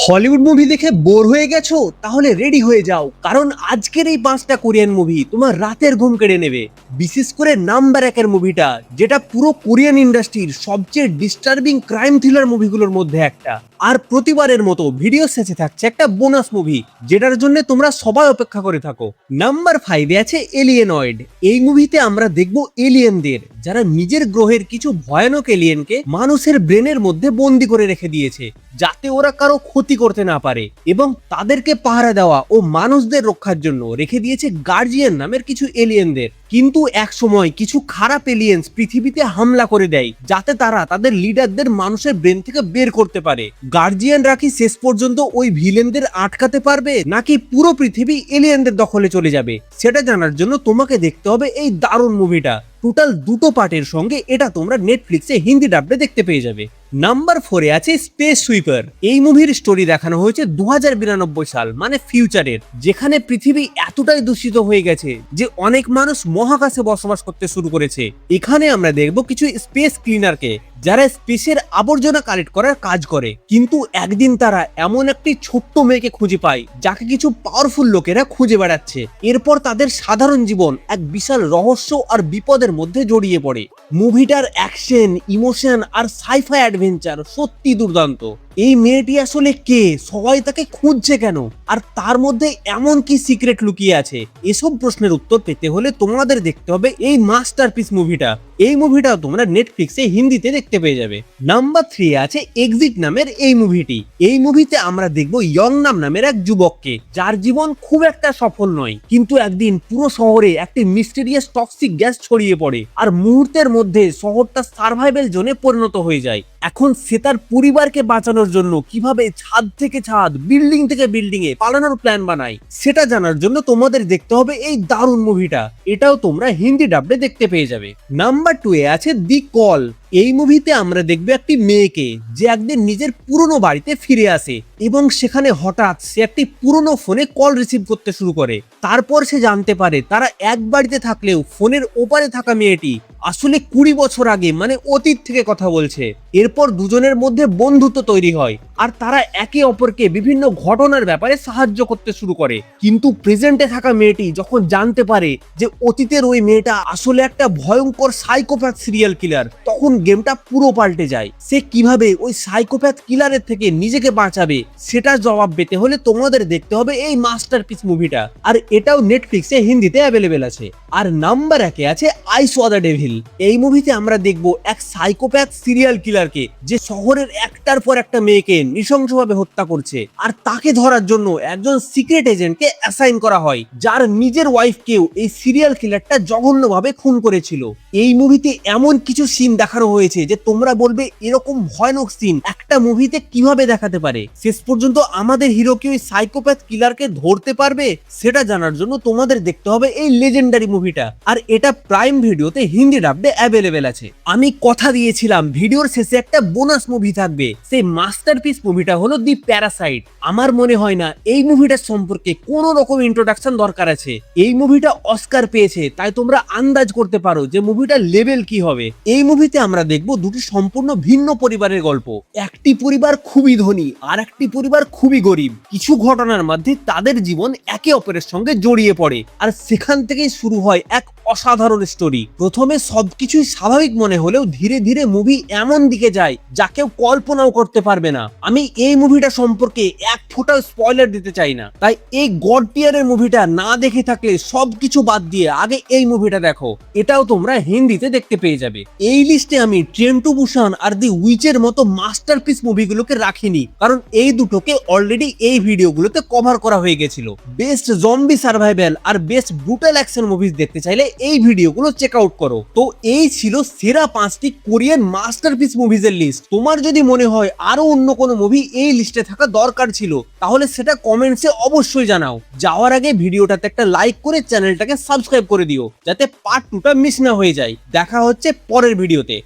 Hollywood movie দেখে bore হয়ে গেছো? তাহলে রেডি হয়ে যাও, কারণ আজকের এই 5টা কোরিয়ান মুভি তোমার রাতের ঘুম কেড়ে নেবে। বিশেষ করে নাম্বার 1-এর মুভিটা, যেটা পুরো কোরিয়ান ইন্ডাস্ট্রির সবচেয়ে ডিস্টার্বিং ক্রাইম থ্রিলার মুভিগুলোর মধ্যে একটা। আর প্রতিবারের মতো ভিডিও শেষে থাকছে একটা বোনাস মুভি, যেটার জন্য তোমরা সবাই অপেক্ষা করে থাকো। নাম্বার 5-এ আছে এলিয়েনয়েড। এই মুভিতে আমরা দেখব এলিয়েনদের, যারা নিজের গ্রহের কিছু ভয়ানক এলিয়েনকে মানুষের ব্রেনের মধ্যে বন্দি করে রেখে দিয়েছে, যাতে ওরা কারো ক্ষতি করতে না পারে, এবং তাদেরকে পাহারা দেওয়া ও মানুষদের রক্ষার জন্য রেখে দিয়েছে গার্জিয়ান নামের কিছু এলিয়েনদের। কিন্তু এক সময় কিছু খারাপ এলিয়েন্স পৃথিবীতে হামলা করে দেয়, যাতে তারা তাদের লিডারদের মানুষের ব্রেন থেকে বের করতে পারে। গার্জিয়ানরা কি শেষ পর্যন্ত ওই ভিলেনদের আটকাতে পারবে, নাকি পুরো পৃথিবী এলিয়েনদের দখলে চলে যাবে? সেটা জানার জন্য তোমাকে দেখতে হবে এই দারুণ মুভিটা। টোটাল 2টো পার্টের সঙ্গে এটা তোমরা নেটফ্লিক্সে হিন্দি ডাবডে দেখতে পেয়ে যাবে। নাম্বার 4-এ আছে স্পেস সুইপার। এই মুভির স্টোরি দেখানো হয়েছে 2092 সাল, মানে ফিউচারের, যেখানে পৃথিবী এতটাই দূষিত হয়ে গেছে যে অনেক মানুষ মহাকাশে বসবাস করতে শুরু করেছে। এখানে আমরা দেখব কিছু স্পেস ক্লিনারকে, যারা স্পেসের আবর্জনা কালেক্ট করার কাজ করে। কিন্তু একদিন তারা এমন একটি ছোট্ট মেয়েকে খুঁজে পায়, যাকে কিছু পাওয়ারফুল লোকেরা খুঁজে বেড়াচ্ছে। এরপর তাদের সাধারণ জীবন এক বিশাল রহস্য আর বিপদের মধ্যে জড়িয়ে পড়ে। মুভিটার অ্যাকশন, ইমোশন আর সাইফাই অ্যাডভেঞ্চার সত্যি দুর্দান্ত। এই মেয়েটি আসলে কে, সবাই তাকে খুঁজছে কেন, আর তার মধ্যে এমন কি সিক্রেট লুকিয়ে আছে? এসব প্রশ্নের উত্তর পেতে হলে তোমাদের দেখতে হবে এই মাস্টারপিস মুভিটা। এই মুভিটাও তোমরা নেটফ্লিক্সে হিন্দিতে দেখতে পেয়ে যাবে। নাম্বার 3-এ আছে এক্সিট নামের এই মুভিটি। এই মুভিতে আমরা দেখব ইয়ংনাম নামের এক যুবককে, যার জীবন খুব একটা সফল নয়, কিন্তু একদিন পুরো শহরে একটি মিস্টেরিয়াস টক্সিক গ্যাস ছড়িয়ে পড়ে, আর মুহূর্তের মধ্যে শহরটা সার্ভাইভাল জোনে পরিণত হয়ে যায়। এখন সে তার পরিবারকে বাঁচানোর জন্য কিভাবে ছাদ থেকে ছাদ, বিল্ডিং থেকে বিল্ডিং এ পালানোর প্ল্যান বানায়, সেটা জানার জন্য তোমাদের দেখতে হবে এই দারুণ মুভিটা। এটাও তোমরা হিন্দি ডাবডে দেখতে পেয়ে যাবে। নাম্বার 2-এ আছে দি কল। এই মুভিতে আমরা দেখব একটি মেয়েকে, যে একদিন নিজের পুরনো বাড়িতে ফিরে আসে, এবং সেখানে হঠাৎ সে একটি পুরনো ফোনে কল রিসিভ করতে শুরু করে। তারপর সে জানতে পারে তারা এক বাড়িতে থাকলেও ফোনের ওপারে থাকা মেয়েটি আসলে 20 বছর আগে, মানে অতীত থেকে কথা বলছে। এরপর দুজনের মধ্যে বন্ধুত্ব তৈরি হয়, আর তারা একে অপরকে বিভিন্ন ঘটনার ব্যাপারে সাহায্য করতে শুরু করে। কিন্তু প্রেজেন্টে থাকা মেয়েটি যখন জানতে পারে যে অতীতের ওই মেয়েটা আসলে একটা ভয়ঙ্কর সাইকোপ্যাথ সিরিয়াল কিলার, তখন গেমটা পুরো পাল্টে যায়। সে কিভাবে ওই সাইকোপ্যাথ কিলারের থেকে নিজেকে বাঁচাবে, সেটার জবাব পেতে হলে তোমাদের দেখতে হবে এই মাস্টারপিস মুভিটা। আর এটাও নেটফ্লিক্সে হিন্দিতে অ্যাভেলেবেল আছে। আর নাম্বার 1-এ আছে আই স দ্য ডেভিল। এই মুভিতে আমরা দেখব এক সাইকোপ্যাথ সিরিয়াল কিলারকে, যে শহরের একটার পর একটা মেয়েকে নৃশংসভাবে হত্যা করছে, আর তাকে ধরার জন্য একজন সিক্রেট এজেন্টকে অ্যাসাইন করা হয়, যার নিজের ওয়াইফকেও এই সিরিয়াল কিলারটা জঘন্যভাবে খুন করেছিল। এই মুভিতে এমন কিছু সিন দেখানো হয়েছে যে তোমরা বলবে এরকম ভয়ানক সিন একটা মুভিতে কিভাবে দেখাতে পারে। শেষ পর্যন্ত আমাদের হিরো কি ওই সাইকোপ্যাথ কিলারকে ধরতে পারবে, সেটা জানার জন্য তোমাদের দেখতে হবে এই লেজেন্ডারি মুভিটা। আর এটা প্রাইম ভিডিওতে হিন্দি ডাবডে অ্যাভেলেবেল আছে। আমি কথা দিয়েছিলাম ভিডিওর শেষে একটা বোনাস মুভি থাকবে, সেই মাস্টারপিস মুভিটা হলো দি প্যারাসাইট। আমার মনে হয় না এই মুভিটার সম্পর্কে কোনো রকম ইন্ট্রোডাকশন দরকার আছে। এই মুভিটা অস্কার পেয়েছে, তাই তোমরা আন্দাজ করতে পারো যে মুভিটার লেভেল কি হবে। এই মুভিতে আমরা দেখব দুটি সম্পূর্ণ ভিন্ন পরিবারের গল্প। একটি পরিবার খুবই ধনী, আর একটি পরিবার খুবই গরিব। কিছু ঘটনার মধ্যে তাদের জীবন একে অপরের সঙ্গে জড়িয়ে পড়ে, আর সেখান থেকেই শুরু হয় এক অসাধারণ স্টোরি। প্রথমে সবকিছুই স্বাভাবিক মনে হলেও ধীরে ধীরে মুভি এমন দিকে যায় যা কেউ কল্পনাও করতে পারবে না। আমি এই মুভিটা সম্পর্কে এক ফোঁটাও স্পয়লার দিতে চাই না, তাই এই গড টিয়ারের মুভিটা না দেখে থাকলে সবকিছু বাদ দিয়ে আগে এই মুভিটা দেখো। এটাও তোমরা হিন্দিতে দেখতে পেয়ে যাবে। এই লিস্টে আমি ট্রেন টু বুসান আর দি উইচের মতো মাস্টারপিস মুভিগুলোকে রাখিনি, কারণ এই দুটোকে অলরেডি এই ভিডিওগুলোতে কভার করা হয়ে গেছিল। বেস্ট জম্বি সার্ভাইভাল আর বেস্ট ব্রুটাল অ্যাকশন মুভিজ দেখতে চাইলে এই ভিডিওগুলো চেক আউট করো। তো এই ছিল সেরা 5টি কোরিয়ান মাস্টারপিস মুভিজের লিস্ট। তোমার যদি মনে হয় আরো অন্য কোনো মুভি এই লিস্টে থাকা দরকার ছিল, তাহলে সেটা কমেন্টসে অবশ্যই জানাও। যাওয়ার আগে ভিডিওটাতে একটা লাইক করে চ্যানেলটাকে সাবস্ক্রাইব করে দিও, যাতে পার্ট 2টা মিস না হয়ে যায়। দেখা হচ্ছে পরের ভিডিওতে।